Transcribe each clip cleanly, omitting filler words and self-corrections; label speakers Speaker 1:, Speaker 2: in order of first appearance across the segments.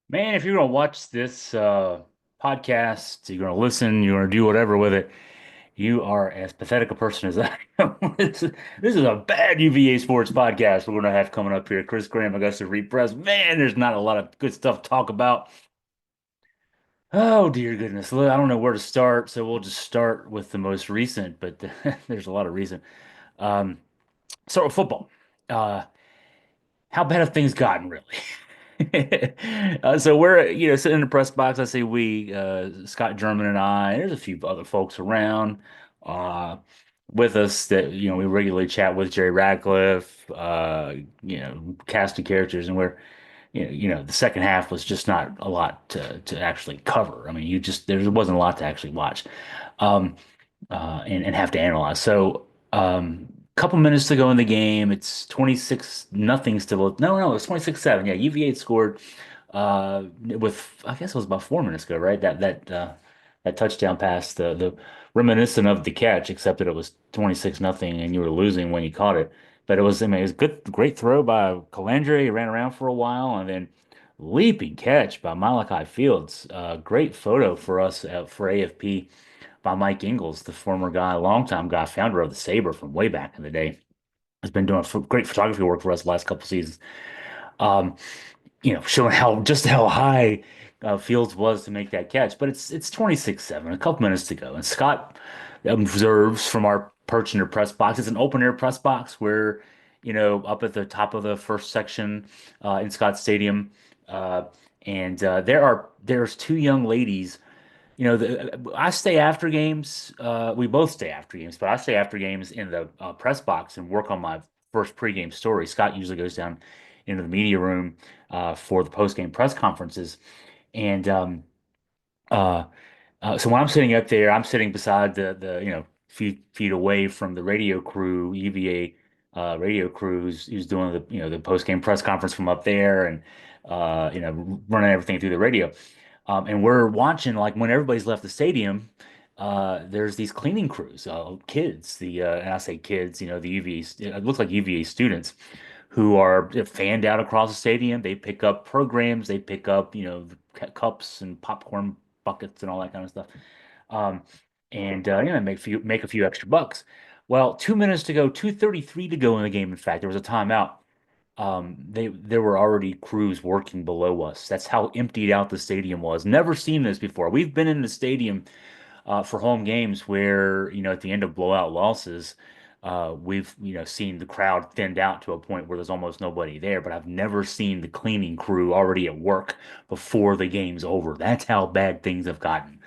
Speaker 1: Man, if you're gonna watch this podcast, you're gonna listen, you're gonna do whatever with it, you are as pathetic a person as I am. This is a bad UVA sports podcast we're gonna have coming up here. Chris Graham, Augusta Repress. Man, there's not a lot of good stuff to talk about. Oh dear goodness. Look, I don't know where to start, so we'll just start with the most recent, but there's a lot of recent. Um, start with football. Uh, how bad have things gotten, really? So we're, sitting in the press box. I say we, Scott German and I, there's a few other folks around uh, with us that, we regularly chat with Jerry Radcliffe, cast of characters. And we're, the second half was just not a lot to actually cover. I mean, there wasn't a lot to actually watch. Um, and have to analyze. So, couple minutes to go in the game. It's 26 nothing still. No, it's 26-7. Yeah, UVA had scored with I guess it was about 4 minutes ago, right? That touchdown pass, the reminiscent of the catch, except that it was 26 nothing and you were losing when you caught it. But I mean, it was good, great throw by Colandrea. He ran around for a while and then leaping catch by Malachi Fields. Great photo for us for AFP by Mike Ingalls, the former guy, longtime guy, founder of the Sabre from way back in the day. Has been doing great photography work for us the last couple seasons. Um, showing how high Fields was to make that catch. But it's 26-7, a couple minutes to go. And Scott observes from our perch in the press box. It's an open air press box where, up at the top of the first section in Scott Stadium. Uh, and there's two young ladies. I stay after games. We both stay after games, but I stay after games in the press box and work on my first pregame story. Scott usually goes down into the media room for the postgame press conferences, and uh, so when I'm sitting up there, I'm sitting beside the feet away from the radio crew, UVA radio crew, who's doing the postgame press conference from up there, and running everything through the radio. And we're watching like when everybody's left the stadium. There's these cleaning crews, kids. And I say kids, the UVA. It looks like UVA students who are fanned out across the stadium. They pick up programs. They pick up, cups and popcorn buckets and all that kind of stuff. Um, and make a few extra bucks. Well, 2 minutes to go, 2:33 to go in the game. In fact, there was a timeout. There were already crews working below us. That's how emptied out the stadium was. Never seen this before. We've been in the stadium for home games where, at the end of blowout losses, we've, seen the crowd thinned out to a point where there's almost nobody there. But I've never seen the cleaning crew already at work before the game's over. That's how bad things have gotten.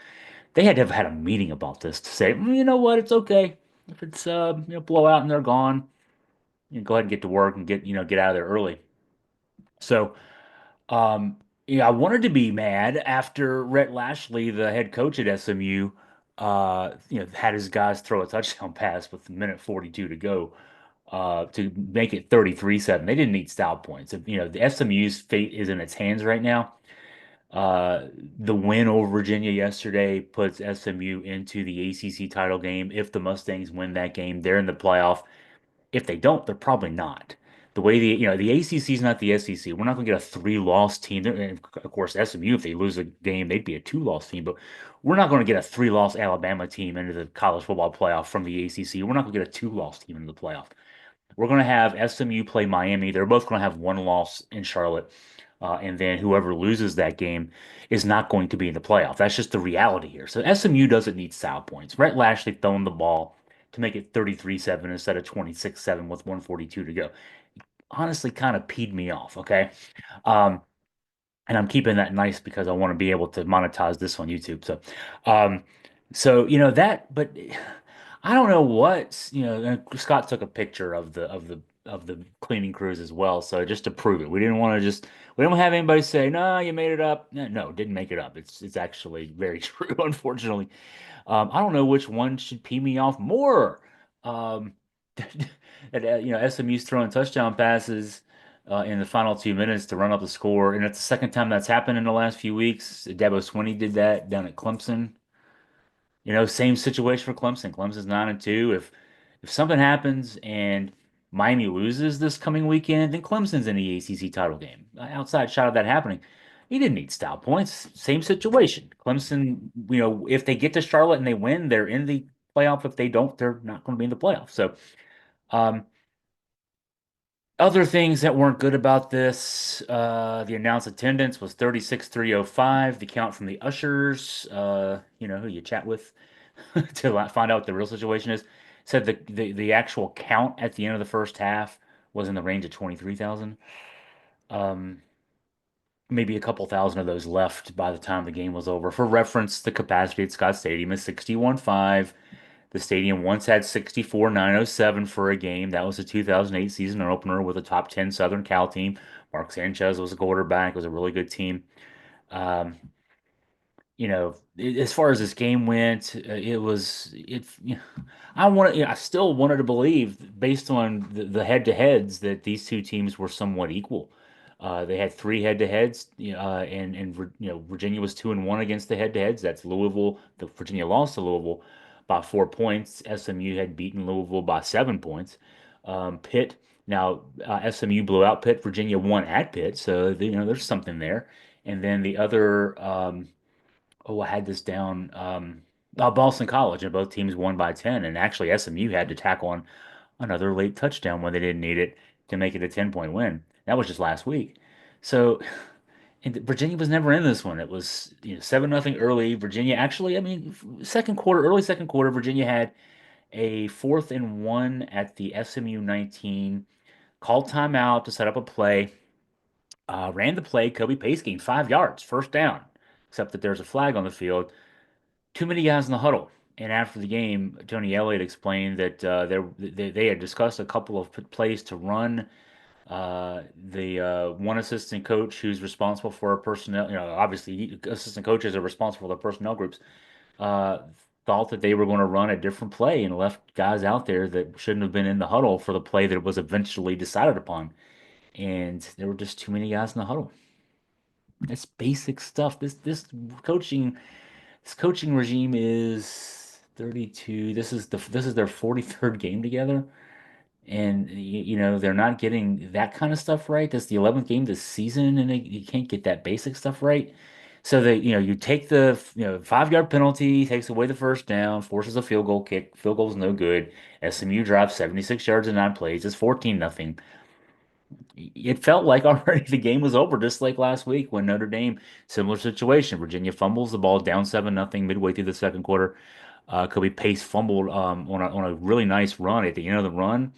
Speaker 1: They had to have had a meeting about this to say, you know what, it's okay. If it's, blowout and they're gone, go ahead and get to work and get out of there early. So, um, I wanted to be mad after Rhett Lashley, the head coach at SMU, had his guys throw a touchdown pass with a minute 42 to go, to make it 33-7. They didn't need style points. The SMU's fate is in its hands right now. Uh, the win over Virginia yesterday puts SMU into the ACC title game. If the Mustangs win that game, they're in the playoff. If they don't, they're probably not. The way the ACC is not the SEC. We're not going to get a three-loss team. And of course, SMU, if they lose a game, they'd be a two-loss team. But we're not going to get a three-loss Alabama team into the college football playoff from the ACC. We're not going to get a two-loss team into the playoff. We're going to have SMU play Miami. They're both going to have one loss in Charlotte. And then whoever loses that game is not going to be in the playoff. That's just the reality here. So SMU doesn't need style points. Rhett Lashley throwing the ball to make it 33-7 instead of 26-7 with 142 to go. Honestly, kind of peed me off. Okay. Um, and I'm keeping that nice because I want to be able to monetize this on YouTube. Um, but I don't know and Scott took a picture of the cleaning crews as well. So just to prove it, we didn't have anybody say, no, you made it up. No, didn't make it up. It's actually very true, unfortunately. I don't know which one should pee me off more. Um, SMU's throwing touchdown passes in the final 2 minutes to run up the score, and it's the second time that's happened in the last few weeks. Dabo Swinney did that down at Clemson. Same situation for Clemson. Clemson's 9-2. If something happens and Miami loses this coming weekend, then Clemson's in the ACC title game. Outside shot of that happening. He didn't need style points. Same situation. Clemson, if they get to Charlotte and they win, they're in the playoff. If they don't, they're not going to be in the playoff. So, um, other things that weren't good about this, the announced attendance was 36,305. The count from the ushers, who you chat with to find out what the real situation is, said the actual count at the end of the first half was in the range of 23,000. Um, Maybe a couple thousand of those left by the time the game was over. For reference, the capacity at Scott Stadium is 61.5. The stadium once had 64,907 for a game. That was the 2008 season opener with a top 10 Southern Cal team. Mark Sanchez was a quarterback. It was a really good team. Um, as far as this game went, it was it. I still wanted to believe, based on the head-to-heads, that these two teams were somewhat equal. They had three head-to-heads, and Virginia was 2-1 against the head-to-heads. That's Louisville. The Virginia lost to Louisville by 4 points. SMU had beaten Louisville by 7 points. Pitt. Now, SMU blew out Pitt. Virginia won at Pitt, so there's something there. And then the other. I had this down. Boston College, and both teams won by 10. And actually, SMU had to tack on another late touchdown when they didn't need it to make it a 10-point win. That was just last week. So, and Virginia was never in this one. It was 7-0 early. Virginia actually, I mean, second quarter, early second quarter, Virginia had a 4th and 1 at the SMU 19. Called timeout to set up a play. Ran the play. Kobe Pace gained 5 yards, first down, except that there's a flag on the field. Too many guys in the huddle. And after the game, Tony Elliott explained that they had discussed a couple of plays to run. The one assistant coach who's responsible for personnel, obviously assistant coaches are responsible for the personnel groups, uh, thought that they were going to run a different play and left guys out there that shouldn't have been in the huddle for the play that was eventually decided upon. And there were just too many guys in the huddle. It's basic stuff. Coaching This coaching regime is 32. This is their 43rd game together, and they're not getting that kind of stuff right. That's the 11th game this season, and you can't get that basic stuff right. So that you take the 5-yard penalty, takes away the first down, forces a field goal kick. Field goal's no good. SMU drives 76 yards in 9 plays. It's 14-0. It felt like already the game was over, just like last week when Notre Dame, similar situation. Virginia fumbles the ball down 7-0 midway through the second quarter. Kobe Pace fumbled on a really nice run at the end of the run.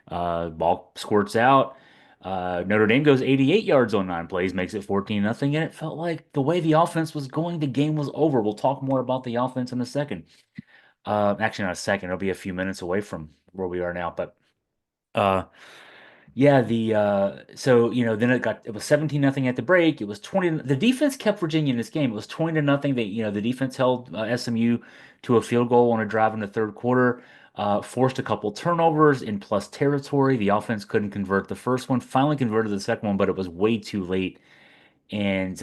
Speaker 1: Ball squirts out. Notre Dame goes 88 yards on 9 plays, makes it 14-0, and it felt like the way the offense was going, the game was over. We'll talk more about the offense in a second. Actually, not a second. It'll be a few minutes away from where we are now, but. Uh, yeah, then it was 17-0 at the break. It was 20. The defense kept Virginia in this game. It was 20-0. The defense held SMU to a field goal on a drive in the third quarter. Forced a couple turnovers in plus territory. The offense couldn't convert the first one. Finally converted the second one, but it was way too late. And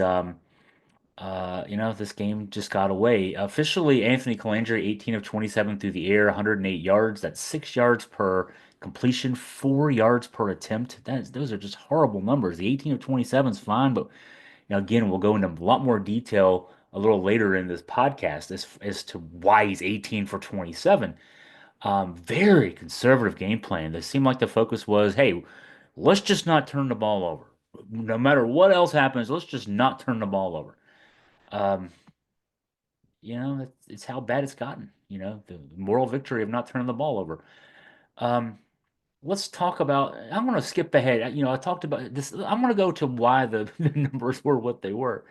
Speaker 1: this game just got away. Officially, Anthony Colandrea, 18 of 27 through the air, 108 yards. That's 6 yards per completion, 4 yards per attempt. Those are just horrible numbers. The 18 of 27 is fine, but again, we'll go into a lot more detail a little later in this podcast as to why he's 18 for 27. Very conservative game plan. It seemed like the focus was, hey, let's just not turn the ball over. No matter what else happens, let's just not turn the ball over. Um, it's how bad it's gotten, the moral victory of not turning the ball over. Um, let's talk about, I'm going to skip ahead. I talked about this. I'm going to go to why the numbers were what they were.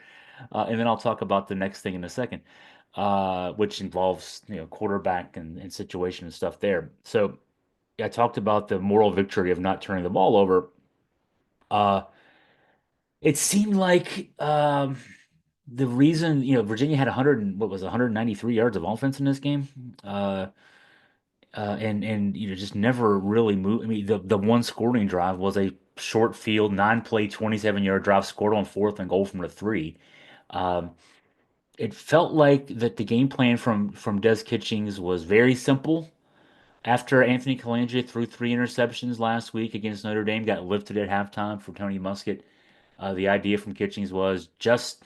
Speaker 1: And then I'll talk about the next thing in a second, which involves, quarterback and situation and stuff there. So I talked about the moral victory of not turning the ball over. Uh, it seemed like, the reason, Virginia had 100, what was it, 193 yards of offense in this game, uh, and just never really moved. I mean, the one scoring drive was a short field, 9-play, 27-yard drive, scored on 4th and goal from the 3. Um, it felt like that the game plan from Des Kitchings was very simple. After Anthony Colandrea threw 3 interceptions last week against Notre Dame, got lifted at halftime for Tony Muskett. The idea from Kitchings was just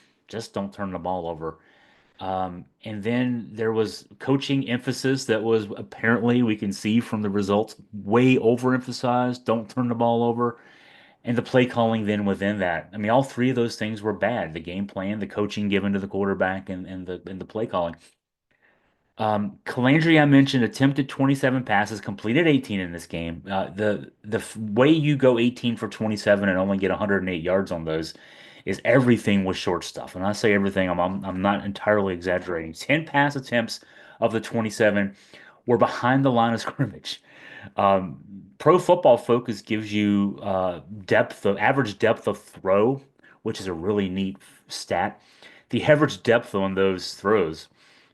Speaker 1: don't turn the ball over. And then there was coaching emphasis that was apparently we can see from the results way overemphasized. Don't turn the ball over. And the play calling then within that. I mean, all three of those things were bad. The game plan, the coaching given to the quarterback, and the play calling. Colandrea, I mentioned, attempted 27 passes, completed 18 in this game. The way you go 18 for 27 and only get 108 yards on those is everything was short stuff. And I say everything, I'm not entirely exaggerating. 10 pass attempts of the 27 were behind the line of scrimmage. Um, Pro Football Focus gives you average depth of throw, which is a really neat stat. The average depth on those throws,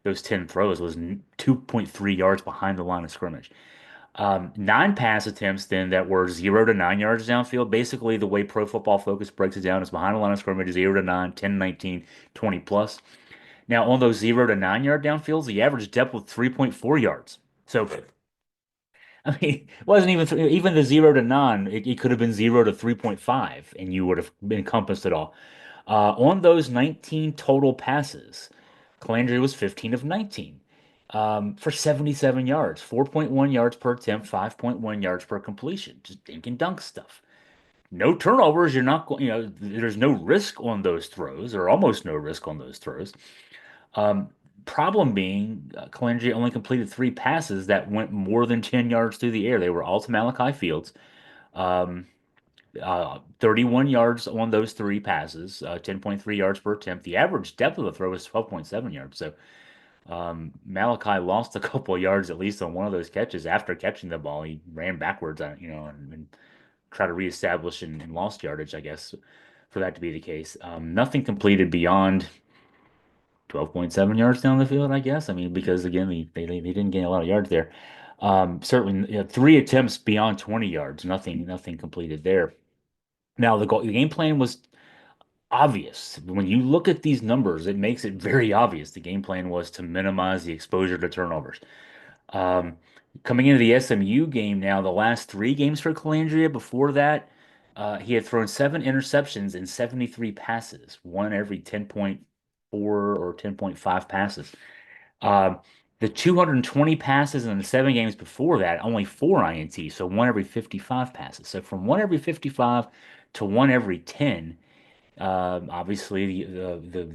Speaker 1: those 10 throws, was 2.3 yards behind the line of scrimmage. Nine pass attempts then that were 0 to 9 yards downfield. Basically, the way Pro Football Focus breaks it down is behind the line of scrimmage, 0 to 9, 10, 19, 20 plus. Now, on those 0 to 9 yard downfields, the average depth was 3.4 yards. So I mean, it wasn't even the 0 to 9. It could have been 0 to 3.5, and you would have encompassed it all. On those 19 total passes, Colandrea was 15 of 19 for 77 yards, 4.1 yards per attempt, 5.1 yards per completion. Just dink and dunk stuff. No turnovers. You're not, there's no risk on those throws, or almost no risk on those throws. Um, Problem being, Colandrea only completed three passes that went more than 10 yards through the air. They were all to Malachi Fields. Um, 31 yards on those three passes, 10.3 yards per attempt. The average depth of the throw was 12.7 yards. So Malachi lost a couple of yards at least on one of those catches after catching the ball. He ran backwards, and tried to reestablish and lost yardage, I guess, for that to be the case. Nothing completed beyond 12.7 yards down the field, I guess. I mean, because again, they didn't gain a lot of yards there. Certainly, three attempts beyond 20 yards, nothing completed there. Now, the game plan was obvious. When you look at these numbers, it makes it very obvious. The game plan was to minimize the exposure to turnovers. Um, Coming into the SMU game now, the last three games for Colandrea before that, he had thrown seven interceptions and 73 passes, one every 10.4 or 10.5 passes. Uh, the 220 passes in the seven games before that, only four INTs, so one every 55 passes. So from one every 55 to one every 10, obviously the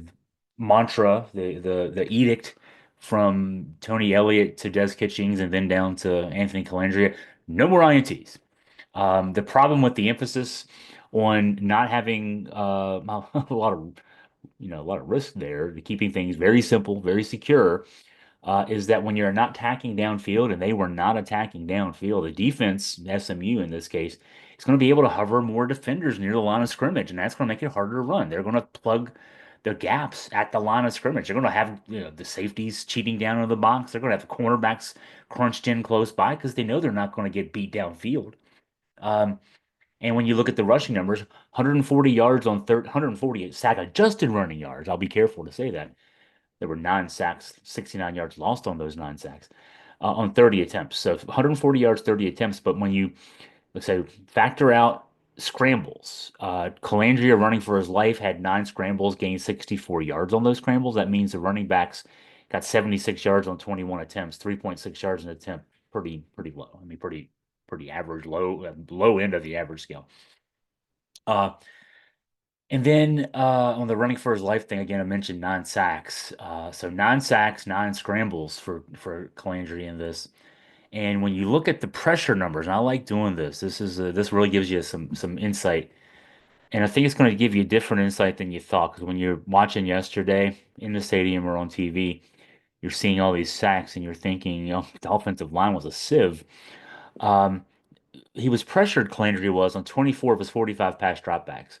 Speaker 1: mantra, the edict from Tony Elliott to Des Kitchings and then down to Anthony Colandrea, no more INTs. The problem with the emphasis on not having a lot of risk there, to keeping things very simple, very secure, is that when you're not attacking downfield, and they were not attacking downfield, the defense, SMU in this case, is going to be able to hover more defenders near the line of scrimmage, and that's going to make it harder to run. They're going to plug the gaps at the line of scrimmage. They're going to have the safeties cheating down into the box. They're going to have the cornerbacks crunched in close by because they know they're not going to get beat downfield. Um, and when you look at the rushing numbers, 140 yards on 148 sack adjusted running yards. I'll be careful to say that. There were nine sacks, 69 yards lost on those nine sacks on 30 attempts. So 140 yards, 30 attempts. But when you, let's say, factor out scrambles, Colandrea running for his life had nine scrambles, gained 64 yards on those scrambles. That means the running backs got 76 yards on 21 attempts, 3.6 yards an attempt. Pretty low. I mean, pretty average, low end of the average scale. Uh, and then on the running for his life thing, again, I mentioned nine sacks. So nine sacks, nine scrambles for Colandrea in this. And when you look at the pressure numbers, and I like doing this. This really gives you some insight, and I think it's going to give you a different insight than you thought. Because when you're watching yesterday in the stadium or on TV, you're seeing all these sacks, and you're thinking, the offensive line was a sieve. Um, he was pressured. Colandrea was on 24 of his 45 pass dropbacks.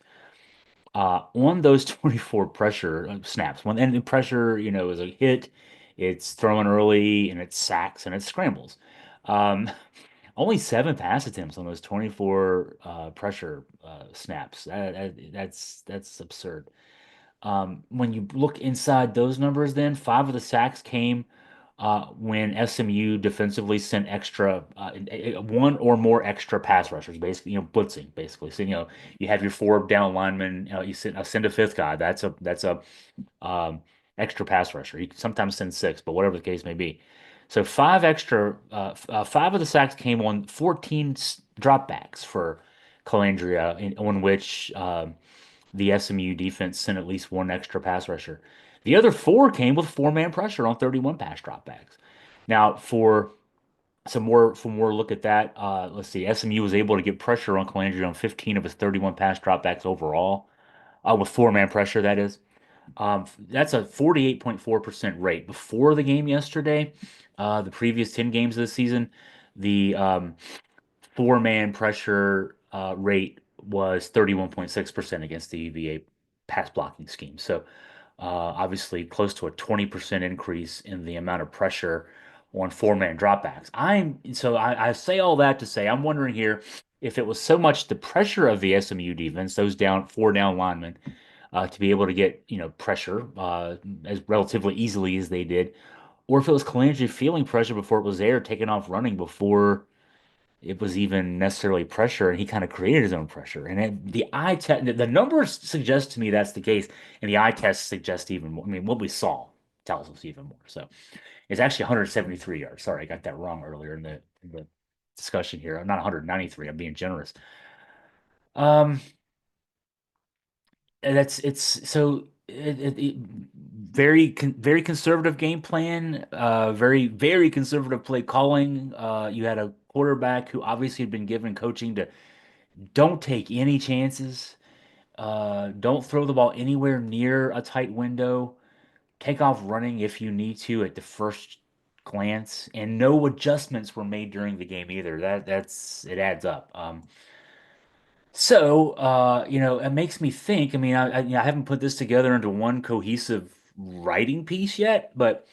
Speaker 1: On those 24 pressure snaps, and the pressure, is a hit, it's thrown early, and it's sacks and it's scrambles. Um, Only seven pass attempts on those 24 pressure snaps. That's absurd. When you look inside those numbers, then five of the sacks came when SMU defensively sent extra one or more extra pass rushers, basically, blitzing, basically. So, you have your four down linemen, you send a fifth guy. That's a um, extra pass rusher. You can sometimes send six, but whatever the case may be. So five of the sacks came on 14 dropbacks for Colandrea, on which the SMU defense sent at least one extra pass rusher. The other four came with four-man pressure on 31 pass dropbacks. Now, for more look at that, let's see. SMU was able to get pressure on Colandrea on 15 of his 31 pass dropbacks overall, with four-man pressure, that is. That's a 48.4% rate. Before the game yesterday, the previous 10 games of the season, the four-man pressure rate was 31.6% against the UVA pass blocking scheme. So obviously close to a 20% increase in the amount of pressure on four-man dropbacks. I say all that to say I'm wondering here if it was so much the pressure of the SMU defense, those four down linemen, to be able to get pressure as relatively easily as they did, or if it was Colandrea feeling pressure before it was there, taking off running before it was even necessarily pressure, and he kind of created his own pressure. And the eye test, the numbers suggest to me that's the case, and the eye test suggests even more. I mean, what we saw tells us even more. So it's actually 173 yards. Sorry, I got that wrong earlier in the discussion here. I'm not 193. I'm being generous. Um, and it's so very conservative game plan, very conservative play calling. You had a quarterback who obviously had been given coaching to don't take any chances. Don't throw the ball anywhere near a tight window. Take off running if you need to at the first glance, and no adjustments were made during the game either. It adds up. It makes me think. I mean, I haven't put this together into one cohesive writing piece yet, but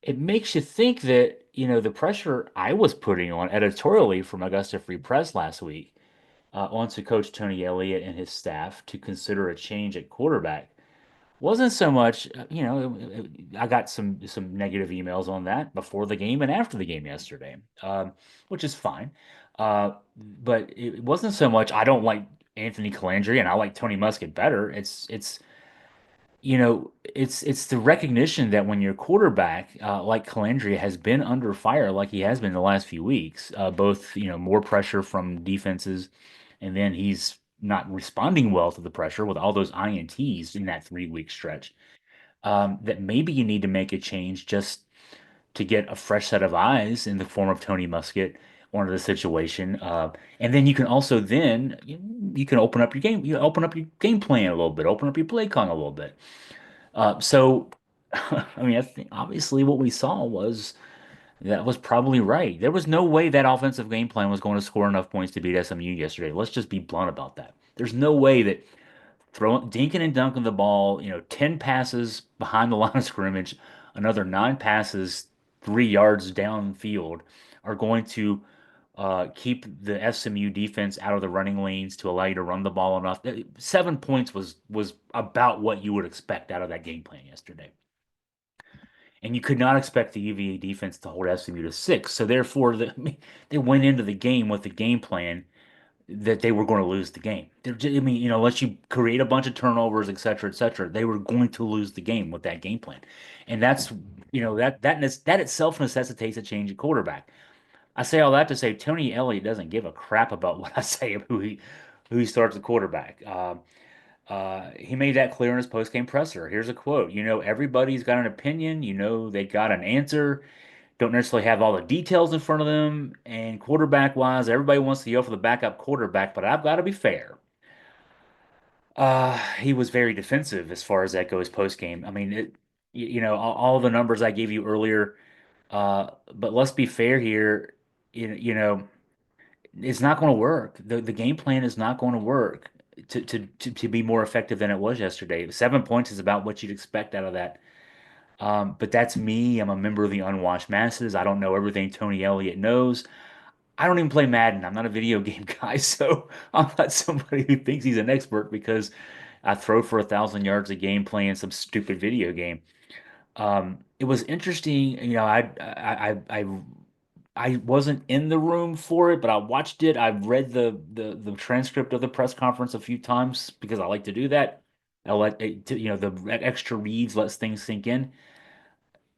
Speaker 1: it makes you think that, the pressure I was putting on editorially from Augusta Free Press last week, onto Coach Tony Elliott and his staff to consider a change at quarterback wasn't so much, I got some negative emails on that before the game and after the game yesterday, which is fine. But it wasn't so much I don't like Anthony Colandrea and I like Tony Muskett better. It's the recognition that when your quarterback, like Colandrea, has been under fire like he has been the last few weeks, both, more pressure from defenses, and then he's not responding well to the pressure with all those INTs in that 3 week stretch, that maybe you need to make a change just to get a fresh set of eyes in the form of Tony Muskett onto the situation. And then you can also you can open up your game plan a little bit, open up your play calling a little bit. So, I mean, I think obviously what we saw was that was probably right. There was no way that offensive game plan was going to score enough points to beat SMU yesterday. Let's just be blunt about that. There's no way that throwing, dinking and dunking the ball, 10 passes behind the line of scrimmage, another 9 passes 3 yards downfield are going to keep the SMU defense out of the running lanes to allow you to run the ball enough. 7 points was about what you would expect out of that game plan yesterday. And you could not expect the UVA defense to hold SMU to six. So therefore, they went into the game with the game plan that they were going to lose the game. I mean, unless you create a bunch of turnovers, et cetera, they were going to lose the game with that game plan. And that's, that itself necessitates a change of quarterback. I say all that to say Tony Elliott doesn't give a crap about what I say of who he starts the quarterback. He made that clear in his post-game presser. Here's a quote. Everybody's got an opinion. They got an answer. Don't necessarily have all the details in front of them. And quarterback wise, everybody wants to go for the backup quarterback, but I've got to be fair. He was very defensive as far as that goes post game. I mean, all the numbers I gave you earlier. But let's be fair here. It's not going to work. The game plan is not going to work to be more effective than it was yesterday. 7 points is about what you'd expect out of that. But that's me. I'm a member of the unwashed masses. I don't know everything Tony Elliott knows. I don't even play Madden. I'm not a video game guy, so I'm not somebody who thinks he's an expert because I throw for 1,000 yards a game playing some stupid video game. it was interesting. I wasn't in the room for it, but I watched it. I've read the transcript of the press conference a few times because I like to do that. I let it, the extra reads lets things sink in.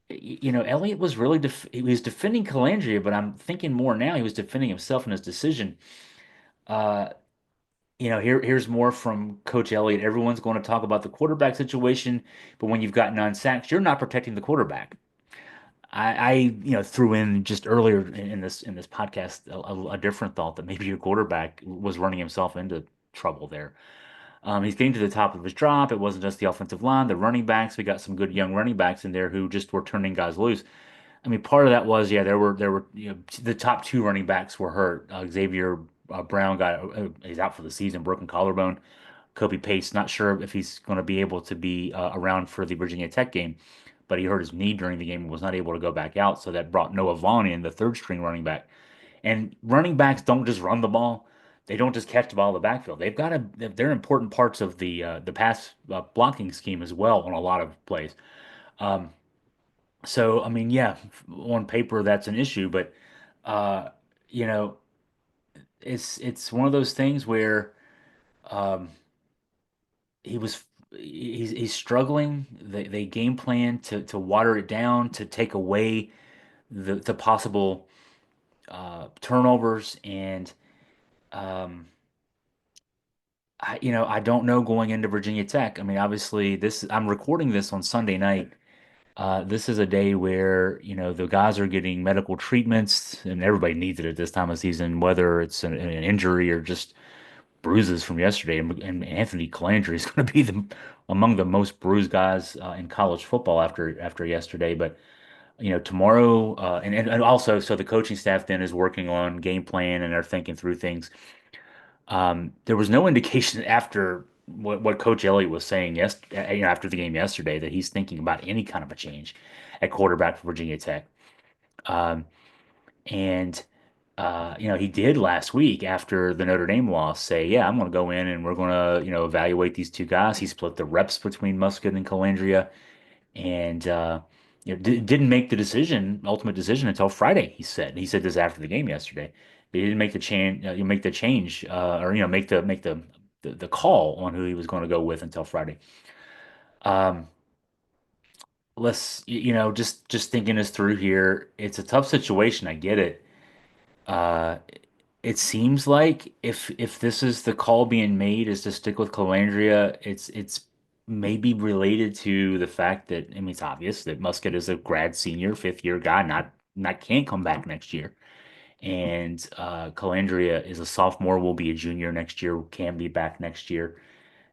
Speaker 1: Elliott was really he was defending Colandrea, but I'm thinking more now he was defending himself in his decision. Uh, here's more from Coach Elliott. Everyone's going to talk about the quarterback situation, but when you've got 9 sacks, you're not protecting the quarterback. I threw in just earlier in this podcast a different thought that maybe your quarterback was running himself into trouble there. He's getting to the top of his drop. It wasn't just the offensive line, the running backs. We got some good young running backs in there who just were turning guys loose. I mean, part of that was, yeah, there were the top two running backs were hurt. Xavier Brown he's out for the season, broken collarbone. Kobe Pace, not sure if he's going to be able to be around for the Virginia Tech game, but he hurt his knee during the game and was not able to go back out. So that brought Noah Vaughn in, the third string running back. And running backs don't just run the ball. They don't just catch the ball in the backfield. They're important parts of the pass blocking scheme as well on a lot of plays. Um, so I mean, yeah, on paper that's an issue, but uh, you know, it's one of those things where um, he's struggling. They game plan to water it down to take away the possible turnovers and um, I don't know going into Virginia Tech. I mean, obviously this I'm recording this on Sunday night. This is a day where, the guys are getting medical treatments and everybody needs it at this time of season, whether it's an injury or just bruises from yesterday. And Anthony Colandrea is going to be among the most bruised guys in college football after yesterday. But, tomorrow, and also, so the coaching staff then is working on game plan and they're thinking through things. There was no indication after what Coach Elliott was saying after the game yesterday that he's thinking about any kind of a change at quarterback for Virginia Tech. Um, and he did last week after the Notre Dame loss say, "Yeah, I'm going to go in and we're going to, evaluate these two guys." He split the reps between Musket and Colandrea, and didn't make the ultimate decision until Friday. He said this after the game yesterday. He didn't make the change, make the change, or make the call on who he was going to go with until Friday. Um, just thinking this through here, it's a tough situation. I get it. Uh, it seems like if this is the call being made is to stick with Colandrea, it's maybe related to the fact that I mean it's obvious that Musket is a grad senior, fifth year guy, not can't come back next year. And Colandrea is a sophomore, will be a junior next year, can be back next year.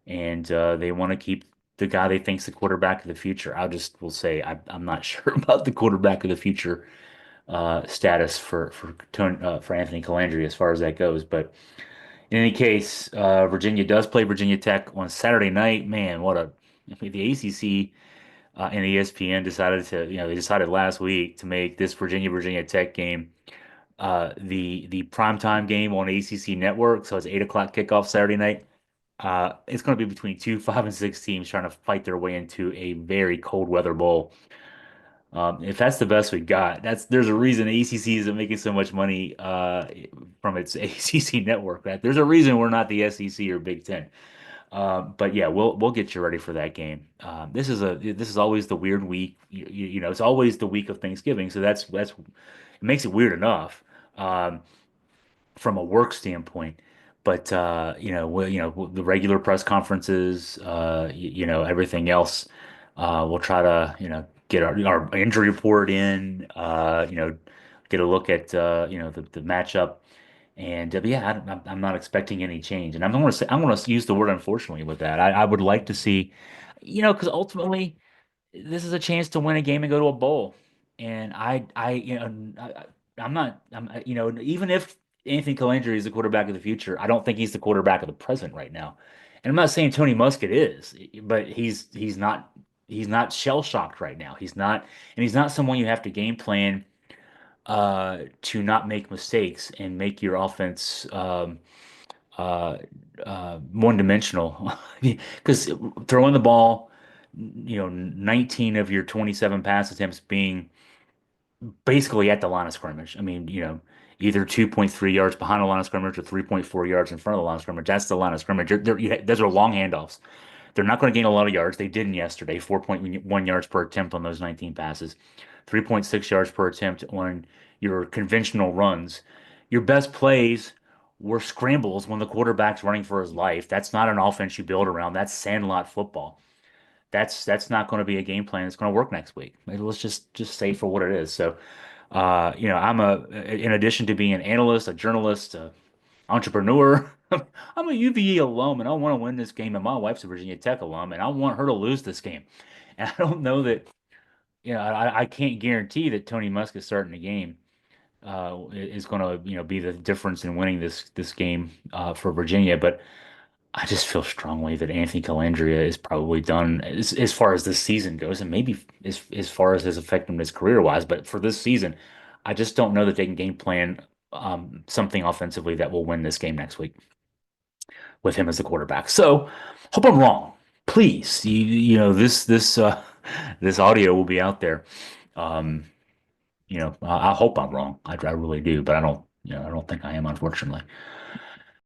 Speaker 1: And they want to keep the guy they think's the quarterback of the future. I just will say I'm not sure about the quarterback of the future status for Anthony Colandrea as far as that goes. But in any case, Virginia does play Virginia Tech on Saturday night. Man, I mean, the ACC and ESPN they decided last week to make this Virginia Tech game the primetime game on ACC Network. So it's 8 o'clock kickoff Saturday night. It's going to be between two 5 and 6 teams trying to fight their way into a very cold weather bowl. If that's the best we got, there's a reason ACC isn't making so much money from its ACC network. That there's a reason we're not the SEC or Big Ten. But yeah, we'll get you ready for that game. This is always the weird week. It's always the week of Thanksgiving, so it makes it weird enough. From a work standpoint. But the regular press conferences, everything else, we'll try to get our injury report in, get a look at the matchup, and yeah, I'm not expecting any change, and I'm going to use the word unfortunately with that. I would like to see, because ultimately this is a chance to win a game and go to a bowl. And I'm not, even if Anthony Colandrea is the quarterback of the future, I don't think he's the quarterback of the present right now. And I'm not saying Tony Muskett is, but he's not shell shocked right now. He's not someone you have to game plan to not make mistakes and make your offense uh, one dimensional. Because throwing the ball 19 of your 27 pass attempts being basically at the line of scrimmage. I mean, either 2.3 yards behind the line of scrimmage or 3.4 yards in front of the line of scrimmage. That's the line of scrimmage. Those are long handoffs. They're not going to gain a lot of yards. They didn't yesterday. 4.1 yards per attempt on those 19 passes, 3.6 yards per attempt on your conventional runs. Your best plays were scrambles when the quarterback's running for his life. That's not an offense you build around. That's sandlot football. That's not going to be a game plan that's going to work next week. Let's just say for what it is. So, in addition to being an analyst, a journalist, a entrepreneur, I'm a UVA alum, and I want to win this game. And my wife's a Virginia Tech alum, and I want her to lose this game. And I don't know that, I can't guarantee that Tony Musk is starting the game is going to, be the difference in winning this game for Virginia. But I just feel strongly that Anthony Colandrea is probably done as far as this season goes, and maybe as far as his effectiveness career-wise. But for this season, I just don't know that they can game plan something offensively that will win this game next week with him as the quarterback. So, hope I'm wrong. Please, this this audio will be out there. Um, I hope I'm wrong. I really do, but I don't think I am, unfortunately.